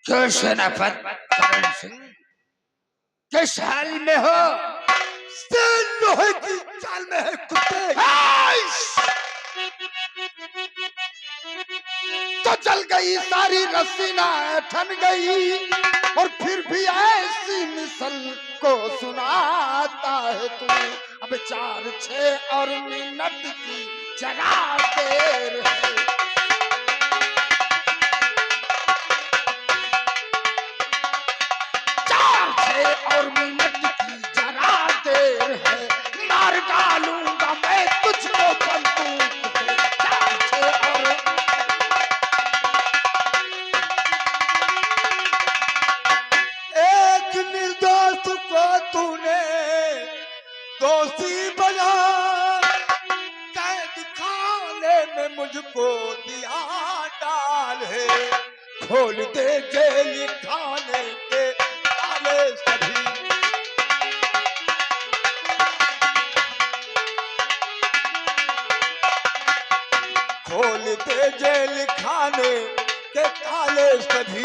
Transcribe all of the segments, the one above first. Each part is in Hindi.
क्यों सेनापति करण सिंह, किस हाल में हो? लोहे की चाल में है कुत्ते। तो जल गई सारी रस्सी ना ठन गई, और फिर भी ऐसी मिसल को सुनाता है तू। अब 4-6 और मिनट की जरा देर है। 4-6 और मिनट की जरा देर है, मार डालूंगा मैं तुझको बंदूक से। 4-6 और एक निर्दोष को तूने दोषी बना, कैद खाने में मुझको दिया डाल है। खोल दे जेल खाने के ताले सभी, खोल दे जेल खाने के ताले सभी,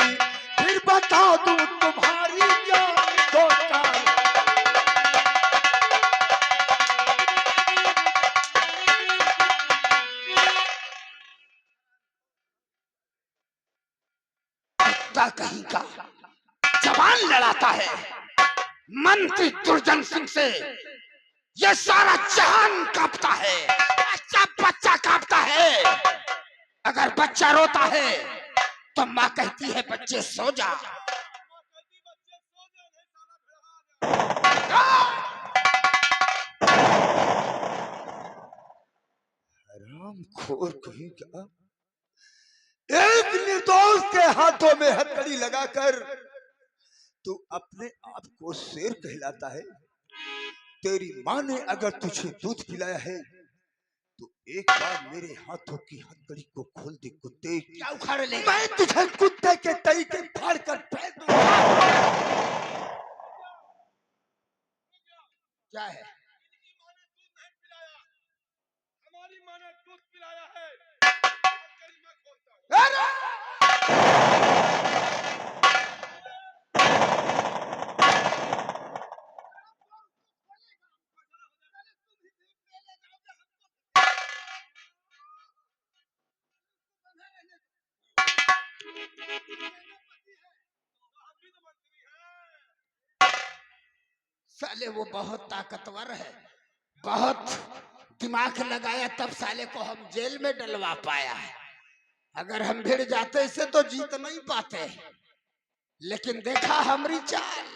फिर बता दूं तुम्हारी क्या दो चाल। कुत्ता कहीं का जवान लड़ाता है मंत्री दुर्जन सिंह से, ये सारा जहान कांपता है, बच्चा बच्चा कांपता है। अगर बच्चा रोता है तो माँ कहती है बच्चे सो जा। हरामखोर कहीं का, एक निर्दोष के हाथों में हथकड़ी लगाकर तू अपने आप को शेर कहलाता है। तेरी माँ ने अगर तुझे दूध पिलाया है तो एक बार मेरे हाथों की हथकड़ी को खोल दे कुत्ते। क्या उखाड़ ले? मैं तुझे कुत्ते के तरीके फाड़ कर फेंक दूंगा। क्या है? हमारी माँ ने दूध पिलाया है। साले वो बहुत ताकतवर है, बहुत दिमाग लगाया तब साले को हम जेल में डलवा पाया है। अगर हम भिड़ जाते इसे तो जीत नहीं पाते, लेकिन देखा हमारी चाल।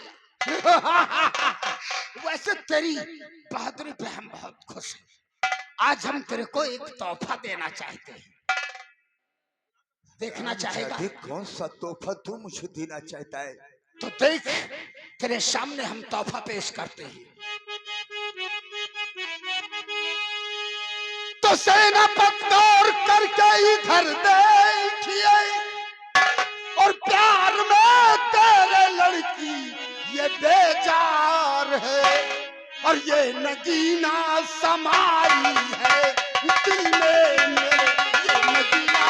वैसे तेरी बहादुरी पे हम बहुत खुश हैं। आज हम तेरे को एक तोहफा देना चाहते हैं, देखना चाहेगा? कौन सा तोहफा तू मुझे देना चाहता है? तो देख, तेरे सामने हम तोहफा पेश करते हैं। तो सेनापति गौर करके इधर देखिए, और प्यार में तेरे लड़की ये बेजार है, और ये नगीना समाई है दिल में मेरे। ये नगीना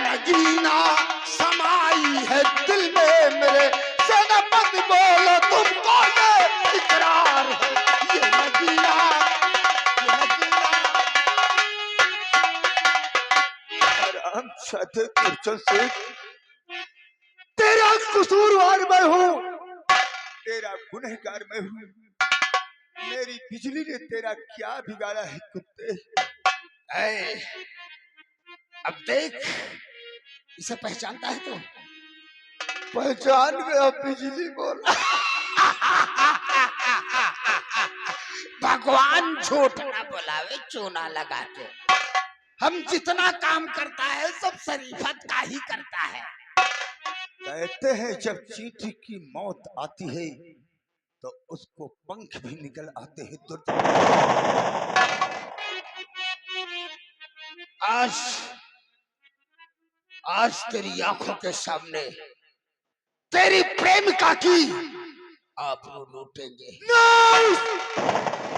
नगीना समाई है दिल में मेरे। सेनापति बोलो तुमको ये इकरार है, ये नगीना, ये नगीना। रामचंद्र दुर्जन सिंह, तेरा कसूरवार मैं हूँ, तेरा गुनहगार मैं हूँ। मेरी बिजली ने तेरा क्या बिगाड़ा है कुत्ते? अब देख, इसे पहचानता है तू? पहचान गया, बिजली बोला। भगवान झूठ ना बोलावे चूना लगा के। हम जितना काम करता है सब शरीफत का ही करता है। कहते हैं जब चींटी की मौत आती है तो उसको पंख भी निकल आते हैं। आज तेरी आंखों के सामने तेरी प्रेमिका की आबरू लूटेंगे।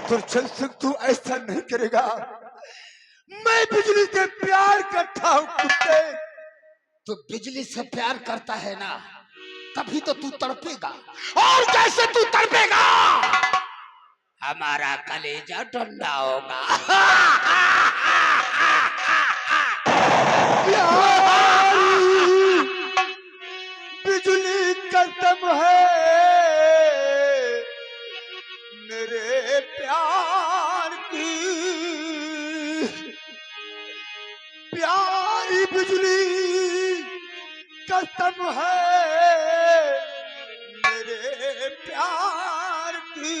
दुर्जन सिंह तू ऐसा नहीं करेगा। मैं बिजली से प्यार करता हूँ कुत्ते। तो बिजली से प्यार करता है ना, तभी तो तू तड़पेगा। और कैसे तू तड़पेगा? हमारा कलेजा ठंडा होगा। बिजली कसम है मेरे प्यार की, प्यारी बिजली कसम है मेरे प्यार की,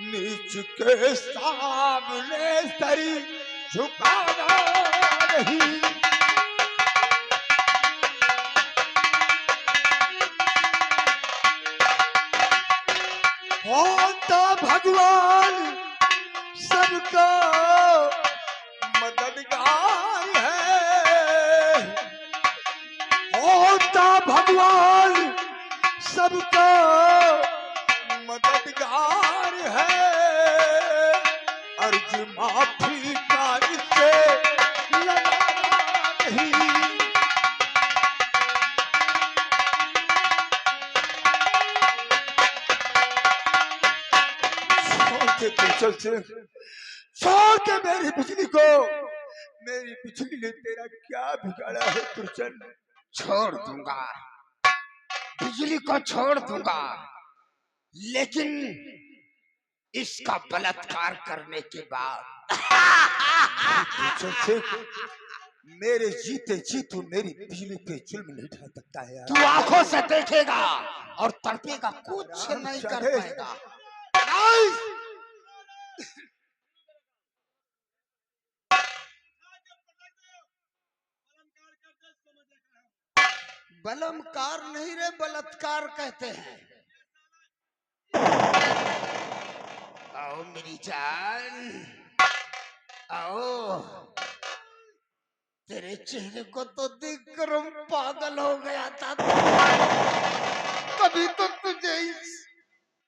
नीच के सामने सरी झुकाना नहीं। होता भगवान सबका मददगार है, होता भगवान सबका मददगार है, अर्ज माफी का इससे लगाना नहीं। छोड़ के मेरी बिजली को, मेरी बिजली ने तेरा क्या बिगाड़ा है तुर्चन? छोड़ दूंगा, बिजली को छोड़ दूंगा, लेकिन इसका बलात्कार करने के बाद मेरे जीते जी तू मेरी बिजली पे जुल्म नहीं ढा सकता है यार। तू आंखों से देखेगा और तड़पेगा, कुछ नहीं कर पाएगा। बलात्कार नहीं रे, बलात्कार कहते हैं। आओ मेरी जान, आओ। तेरे चेहरे को तो देखकर हम पागल हो गया था। कभी तो तुझे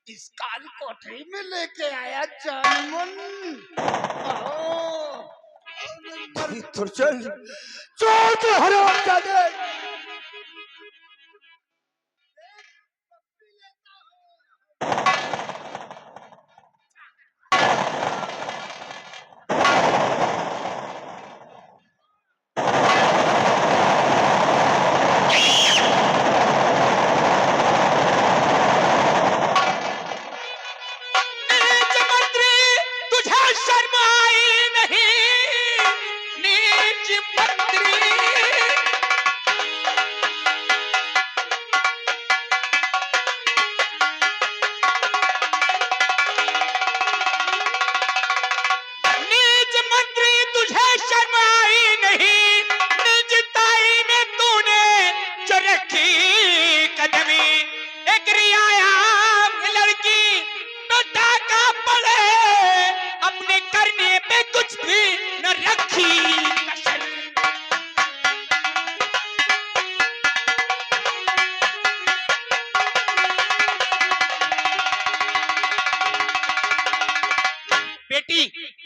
इस काली कोठरी में लेके आया जानमन। आओ तुर्चन, छोड़ के हराम जादे।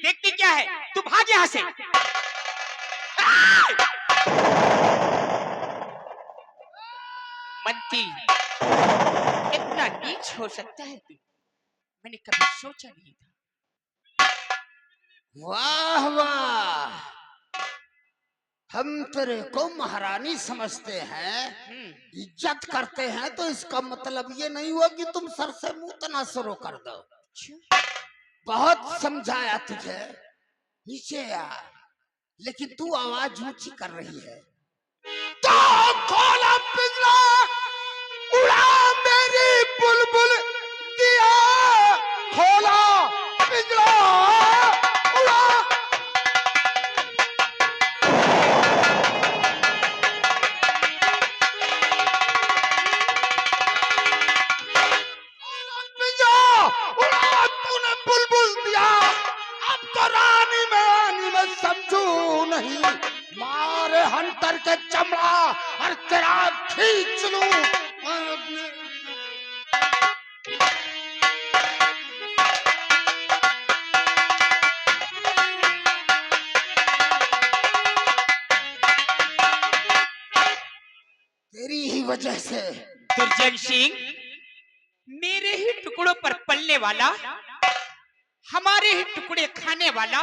देखती क्या है, तू भाग यहाँ से। मंती, इतना नीच हो सकता है तू, मैंने कभी सोचा नहीं था। वाह वाह, हम तेरे को महारानी समझते हैं, इज्जत करते हैं, तो इसका मतलब ये नहीं हुआ कि तुम सर से मुंह तना शुरू कर दो। बहुत समझाया तुझे, नीचे आ, लेकिन तू आवाज ऊंची कर रही है। तो खोला पिंजरा, उड़ा मेरी बुलबुल दिया, खोला पिंजरा, उड़ा। तूने बुलबुल दिया, अब तो रानी में समझू नहीं, मारे हंटर के चमड़ा और तेरा खींच लूं। वजह से। दुर्जन सिंह, मेरे ही टुकड़ों पर पलने वाला, हमारे ही टुकड़े खाने वाला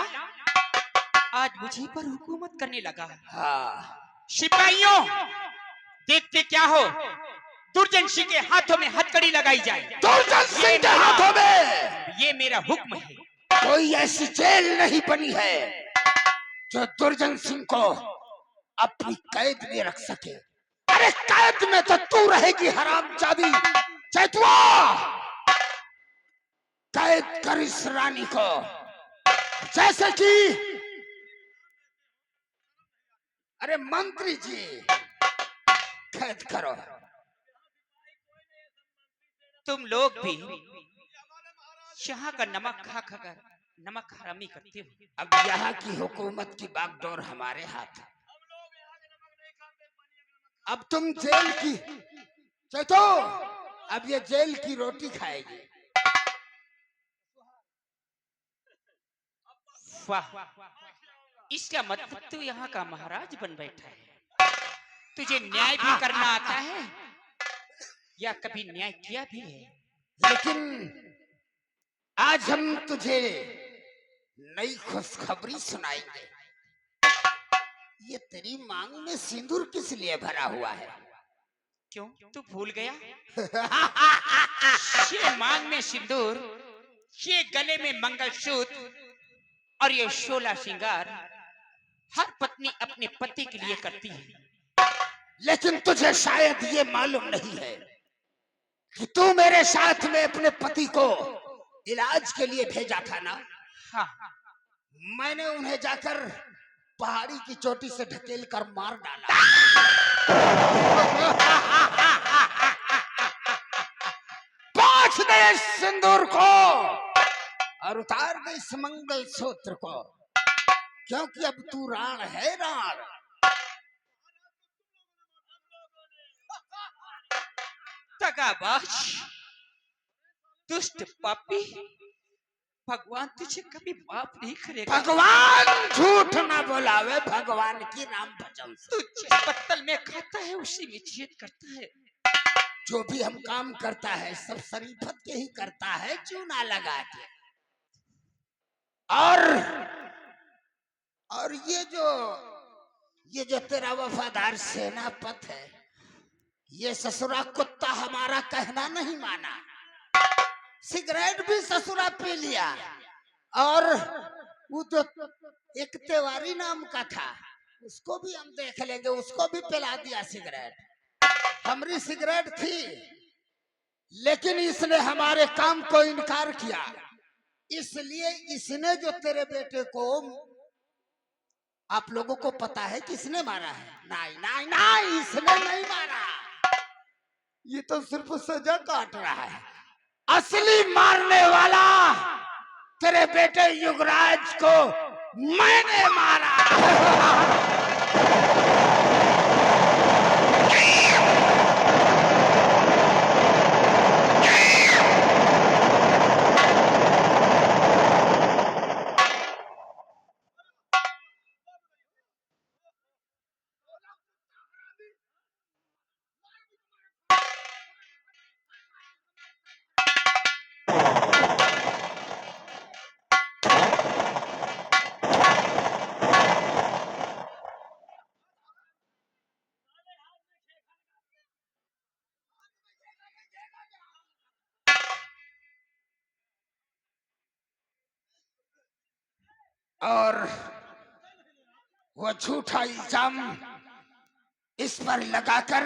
आज मुझे पर हुकूमत करने लगा। हाँ, सिपाहियों, देखते क्या हो, दुर्जन सिंह के हाथों में हथकड़ी लगाई जाए। दुर्जन सिंह के हाथों में ये मेरा हुक्म है। कोई ऐसी जेल नहीं बनी है जो दुर्जन सिंह को अपनी कैद में रख सके। अरे कैद में तो तू रहेगी हरामजादी चैतुआ। कैद कर इस रानी को, जैसे कि अरे मंत्री जी कैद करो। तुम लोग भी यहाँ का नमक खा खाकर नमक हरामी करते हो। अब यहाँ की हुकूमत की बागडोर हमारे हाथ है। अब तुम जेल की चलो, अब ये जेल की रोटी खाएगी। वाह, इसका मतलब तू यहाँ का महाराज बन बैठा है। तुझे न्याय भी करना आता है या कभी न्याय किया भी है? लेकिन आज हम तुझे नई खुशखबरी सुनाएंगे। ये तेरी मांग में सिंदूर किस लिए भरा हुआ है? क्यों, तू भूल गया? ये मांग में सिंदूर, ये गले में मंगलसूत्र और ये 16 श्रृंगार हर पत्नी अपने पति के लिए करती है। लेकिन तुझे शायद ये मालूम नहीं है कि तू मेरे साथ में अपने पति को इलाज के लिए भेजा था ना। हाँ, मैंने उन्हें जाकर पहाड़ी की चोटी से ढकेल कर मार डाला। पाछ दे इस सिंदूर को और उतार दे इस मंगलसूत्र को, क्योंकि अब तू राण है, राण। दगाबाज, दुष्ट पापी, भगवान तुझे कभी माफ नहीं करेगा। भगवान झूठ ना बोलावे, भगवान की नाम भजन से। तू जिस पत्तल में खाता है उसी में छेद करता है। जो भी हम काम करता है सब शरीफत के ही करता है, चूना लगा के। और ये जो तेरा वफादार सेनापत है, ये ससुरा कुत्ता हमारा कहना नहीं माना। सिगरेट भी ससुरा पी लिया, और वो जो एक तिवारी नाम का था उसको भी हम देख लेंगे, उसको भी पिला दिया सिगरेट। हमारी सिगरेट थी, लेकिन इसने हमारे काम को इनकार किया। इसलिए इसने जो तेरे बेटे को, आप लोगों को पता है किसने मारा है? नहीं नहीं नहीं, इसने नहीं मारा। ये तो सिर्फ सजा काट रहा है। असली मारने वाला तेरे बेटे युगराज को मैंने मारा। और वो झूठा इल्जाम इस पर लगाकर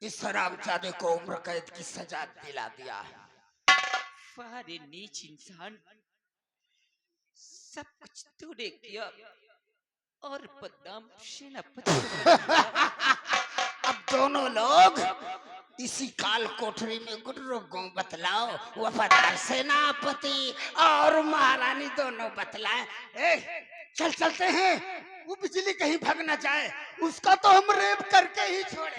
इस हरामजादे को उम्र कैद की सजा दिला दिया। फारे नीच इंसान, सब कुछ तूने किया और बदनाम सेनापति को बनाया। अब दोनों लोग इसी काल कोठरी में गुटरो गो बतलाओ, वफादार सेनापति और महारानी दोनों बतलाए। चल चलते हैं, वो बिजली कहीं भाग ना जाए, उसका तो हम रेप करके ही छोड़े।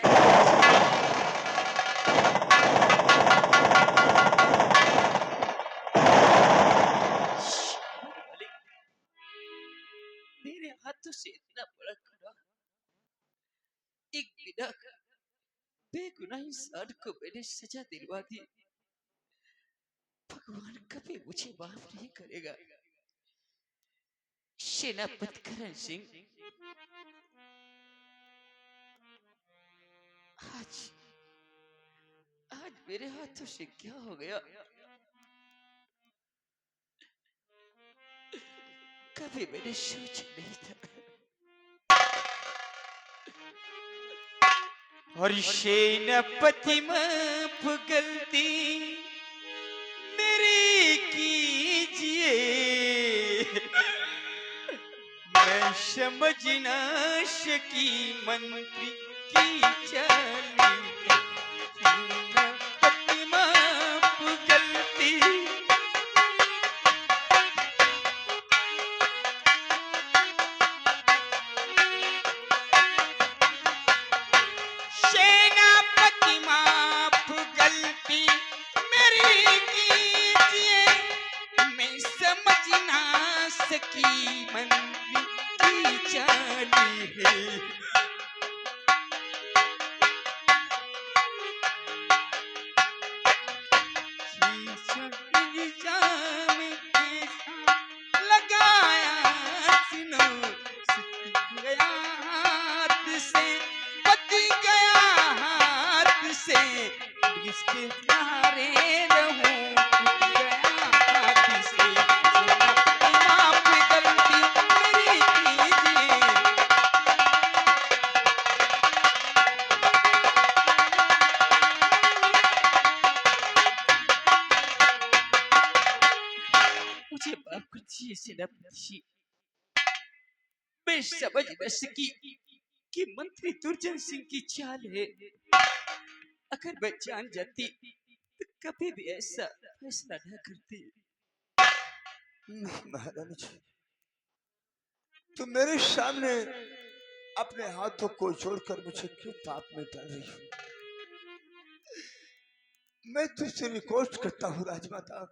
मेरे हाथों से इतना बड़ा खड़ा एक बिना बेगुनाह इंसान को मैंने सजा दिलवा दी। भगवान कभी मुझे माफ नहीं करेगा। सेनापति करण सिंह, आज आज मेरे हाथों से क्या हो गया? कभी मैंने सोचा नहीं था। और सेनापति माफ गलती मेरी कीजिए, मैं समझ ना सकी मंत्री की चाल। सेनापति माफ गलती सेनापति माफ गलती मेरी कीजिए, मैं समझ ना सकी मंत्री की चाली है। इल्जाम ऐसा लगाया सुनो, सूख गया हाथ से, बच गया हाथ से, इसके सहारे रहूं, टूट गया हाथ से। सेनापति माफ गलती मेरी कीजिए। मुझे माफ कर दीजिए सेनापति जी। मैं समझ न सकी कि मंत्री दुर्जन सिंह की चाल है। अगर मैं जान जाती तो कभी भी ऐसा फैसला न करती। नहीं महारानी जी, तुम मेरे सामने अपने हाथों को जोड़कर मुझे क्यों पाप में डाल रही हो? मैं तुझसे रिक्वेस्ट करता हूँ राजमाता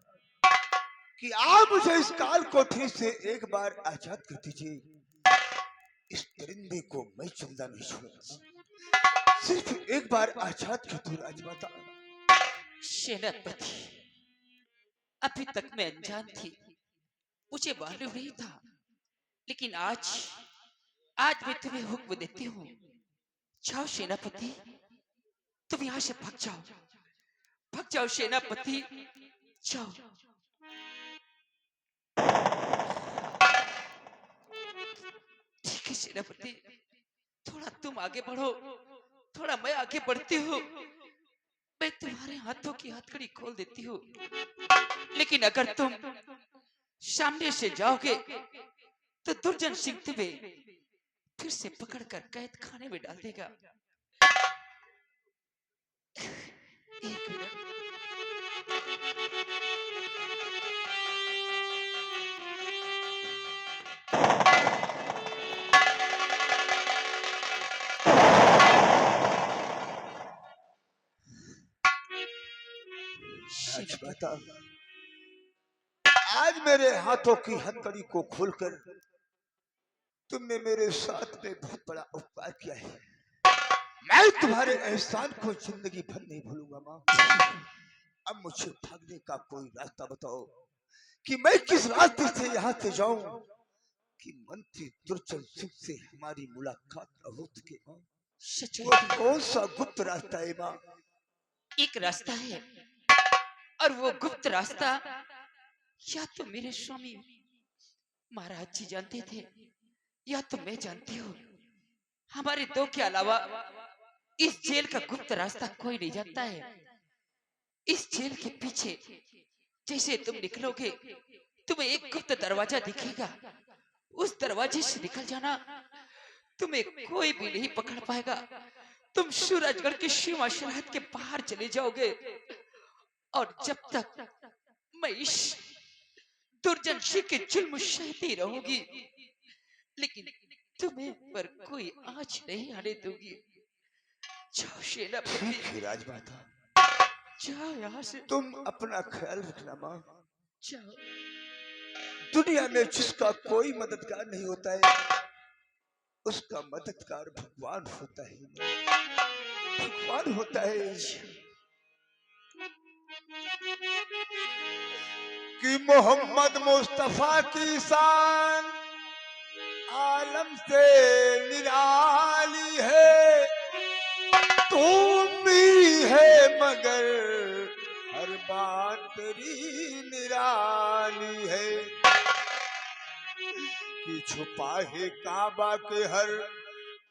कि आप मुझे इस काल कोठरी से एक बार आजाद कर दीजिए। इस परिंदे को मैं जिंदा नहीं छोड़ूंगा। सिर्फ एक बार आजाद कर दो राजमाता। सेनापति, अभी तक मैं अनजान थी, मुझे मालूम नहीं था, लेकिन आज आज मैं तुम्हें हुक्म देती हूँ। जाओ सेनापति, तुम यहाँ से भाग जाओ सेनापति, जाओ। ठीक है सेनापति, थोड़ा तुम आगे बढ़ो, थोड़ा मैं आगे बढ़ती हूँ। मैं तुम्हारे हाथों की हथकड़ी खोल देती हूँ, लेकिन अगर तुम सामने से जाओगे तो दुर्जन सिंह तुम्हें फिर से पकड़कर कैद खाने में डाल देगा। एक मिनट। राजमाता, आज मेरे हाथों की हथकड़ी को खोलकर तुमने मेरे साथ में बहुत बड़ा उपकार किया है। मैं तुम्हारे एहसान को जिंदगी भर नहीं भूलूंगा माँ। अब मुझे भागने का कोई रास्ता बताओ कि मैं किस रास्ते से यहाँ से जाऊं कि मंत्री दुर्जन सिंह से हमारी मुलाकात न हो सके माँ। वो कौन सा गुप्त रास्ता है माँ? एक रास्ता है, और वो गुप्त रास्ता या तो मेरे स्वामी महाराज जी जानते थे या तो मैं जानती हूँ। हमारे दो के अलावा इस जेल का गुप्त रास्ता कोई नहीं जानता है। इस जेल के पीछे जैसे तुम निकलोगे तुम्हें एक गुप्त दरवाजा दिखेगा। उस दरवाजे से निकल जाना, तुम्हें कोई भी नहीं पकड़ पाएगा। तुम सूरजगढ़ की सीमा सरहद के बाहर चले जाओगे, और जब तक मैं इस दुर्जन सिंह के जुल्म सहती रहूंगी, लेकिन तुम्हें पर कोई आँच नहीं आने दूंगी। जाओ सेनापति, ठीक है राजमाता, जाओ यहाँ से। तुम अपना ख्याल रखना माँ। जाओ। दुनिया में जिसका कोई मददगार नहीं होता है, उसका मददगार भगवान होता है। भगवान होता है कि मोहम्मद मुस्तफा की शान आलम से निराली है, तुम भी है मगर हर बात तेरी निराली है। कि छुपा है काबा के हर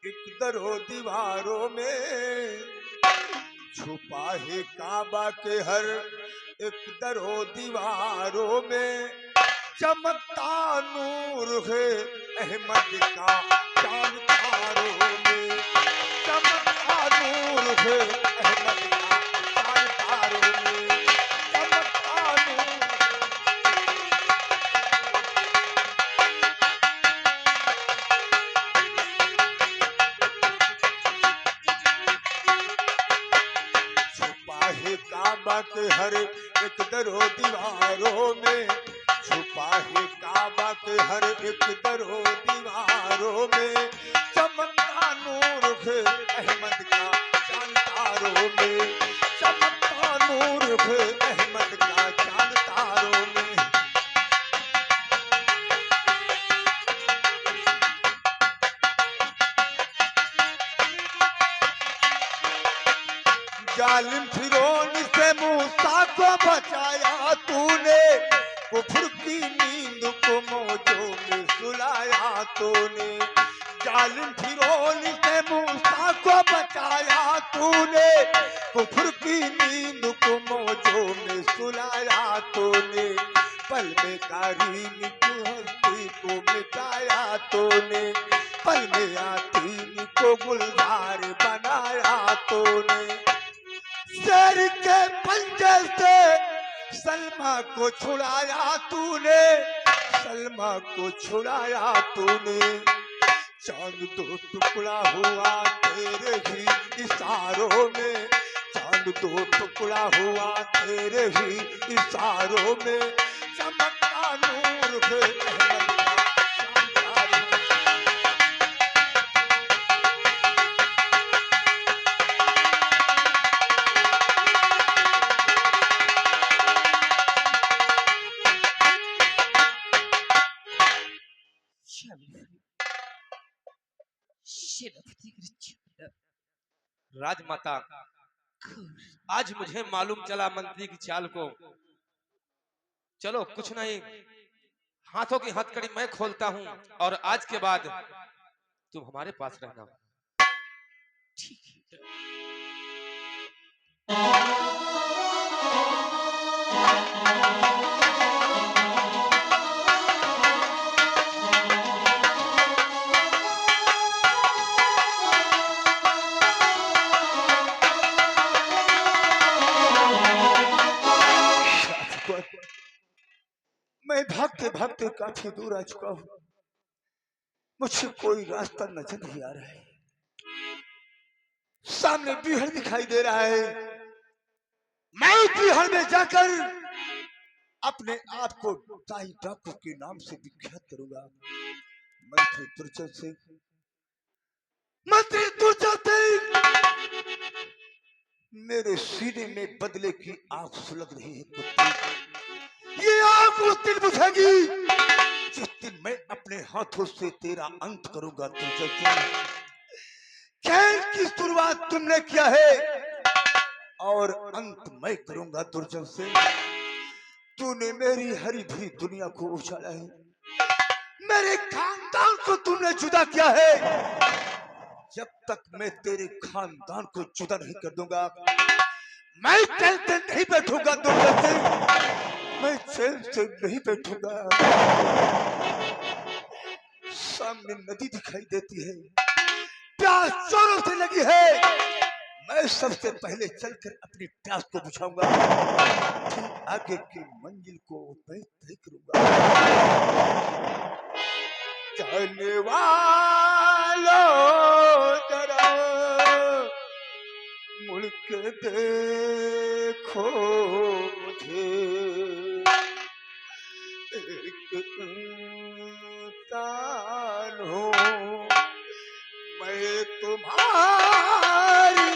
एक दरो दीवारों में, छुपा है काबा के हर एक दरो दीवारों में, चमकता नूर है अहमद का चांद तारों में, चमकता नूर है अहमद का चांद तारों में, चमकता नूर। छुपा है काबा के हर एक दरो दीवारों में, छुपा है काबा के हर एक दरो दीवारों में, चमकता नूर है अहमद का चांद तारों में, चमकता नूर है अहमद का चांद तारों में। जालिम फिरौन से मूसा को बचाया तूने, कुफ्र की नींद को मौजों में सुलाया तूने, जालिम फिरौन से मूसा को बचाया तूने, कुफ्र की नींद को मौजों में सुलाया तूने, पल में कारीन की हस्ती को मिटाया तूने, पल में यातीम को गुलजार बनाया तूने, शेर के पंजे से सलमा को छुड़ाया तूने, सलमा को छुड़ाया तूने, चांद दो टुकड़ा हुआ तेरे ही इशारों में, चांद दो टुकड़ा हुआ तेरे ही इशारों में, चमकता नूर है अहमद का चांद तारों में। राजमाता, आज मुझे मालूम चला मंत्री की चाल को। चलो कुछ नहीं, हाथों की हथकड़ी मैं खोलता हूँ और आज के बाद तुम हमारे पास रहना। ठीक है। मैं भागते भागते काफी दूर आ चुका हूँ, मुझे कोई रास्ता नजर नहीं आ रहा है, सामने बिहड़ दिखाई दे रहा है, मैं बिहड़ में जाकर अपने आप को ताई डाकू के नाम से विख्यात करूंगा। मंत्री दुर्जन सिंह, मंत्री दुर्जन सिंह, मेरे सीने में बदले की आग सुलग रही है पुत्री। ये आग उस दिन बुझेगी जिस दिन मैं अपने हाथों से तेरा अंत करूंगा दुर्जन सिंह। खेल की शुरुआत तुमने किया है और अंत मैं करूंगा दुर्जन सिंह। तूने मेरी हरी भरी दुनिया को उछाला है, मेरे खानदान को तूने जुदा किया है। जब तक मैं तेरे खानदान को जुदा नहीं कर दूंगा, मैं चैन से नहीं बैठूंगा दुर्जन सिंह, मैं चैन से नहीं बैठूंगा। सामने नदी दिखाई देती है, प्यास जोरों से लगी है, मैं सबसे पहले चलकर अपनी प्यास को बुझाऊंगा, फिर आगे की मंजिल को मैं तय करूंगा। जाने वालों जरा मुड़ के देखो मुझे, एक इंसान हूँ मैं तुम्हारी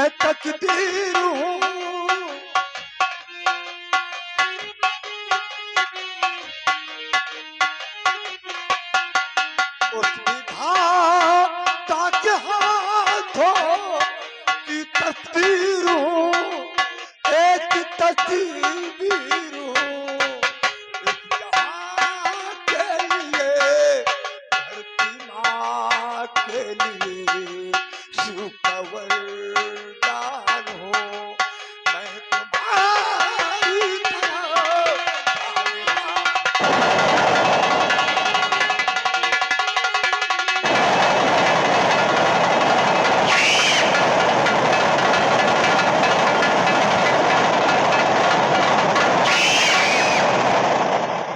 मैं तकदीर हूँ। उस विधाता के हाथों की तस्वीर हूँ, एक तस्वीर हूँ। इस जहां के लिए, धरती माँ के लिए शिव का वरदान हूँ। मैं तुम्हारी तरह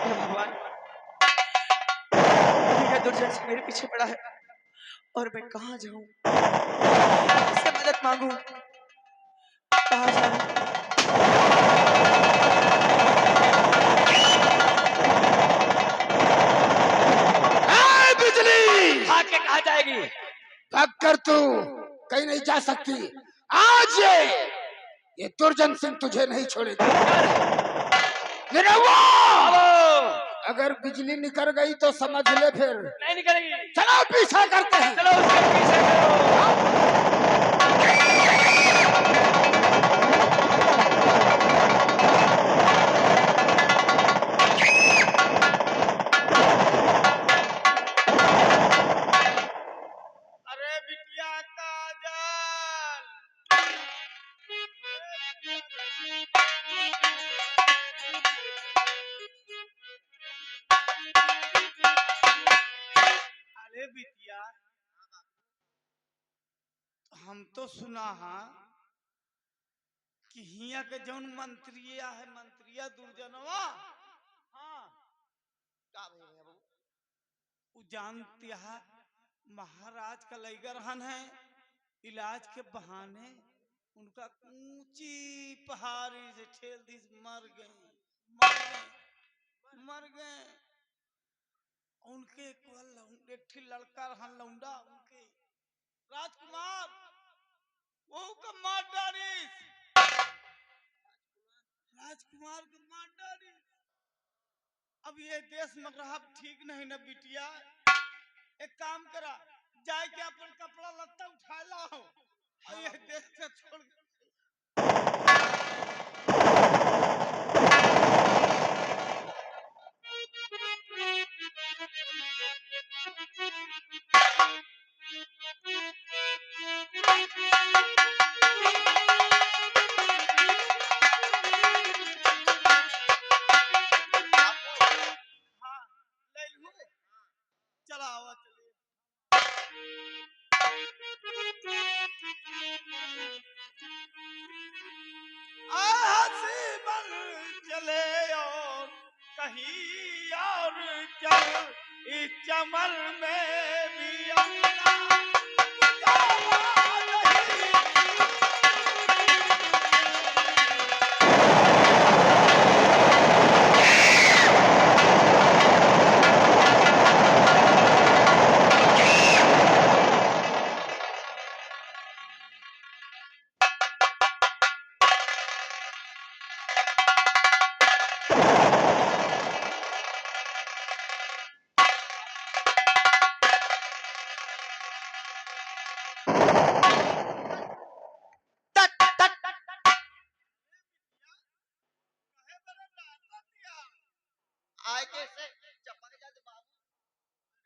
हे भगवान, मेरा दुर्जन सिंह मेरे पीछे पड़ा है और मैं कहाँ जाऊं, किससे मदद मांगूं, कहाँ जाऊं। ए, बिजली भाग के कहाँ जाएगी? भाग कर तू कहीं नहीं जा सकती। आज ये दुर्जन सिंह तुझे नहीं छोड़ेगा। निरहुआ, अगर बिजली निकल गई तो समझ ले फिर। नहीं निकलेगी। चलो पीछा करते हैं। चलो उसके पीछे करो। अरे बिटिया काजल, अरे बिटिया, हम तो सुना हाँ कि हिया के जौन मंत्रिया है, मंत्रिया दुर्जनवा, हाँ उ जानते है महाराज का लैगर हन है। इलाज के बहाने उनका ऊंची पहाड़ी से ठेल दी, मर गए, मर गए, मर गए। उनके एक ठे लड़का रहन लौंडा, उनके राजकुमार, वो का मार डारिस, राजकुमार का मार डारिस। अब ये देश में रहा ठीक नहीं ना बिटिया। एक काम करा, जाए के अपन कपड़ा लत्ता उठा लाओ और ये देश से छोड़ हाँ, ले लूं। चला आवा चलिए। हंसी बन चले और कहीं और चल, इस चमन में भी अपना जावा नहीं। आए कैसे चपक जाते बाबू।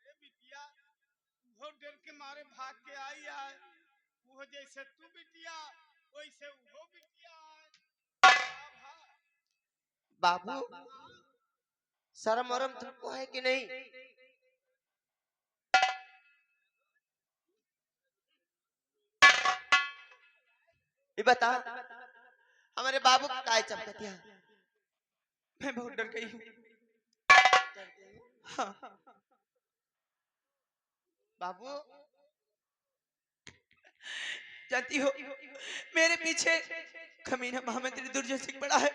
अरे बिटिया, वो डर के मारे भाग के आई है। वो जैसे तू बिटिया वैसे वो बिटिया है। बाबू, शर्म वरम तुमको है कि नहीं? ये बता, हमारे बाबू का काय चमका दिया? मैं बहुत डर गई हूँ। हाँ, बाबू, जानती हो मेरे पीछे कमीना महामंत्री दुर्जन सिंह पड़ा है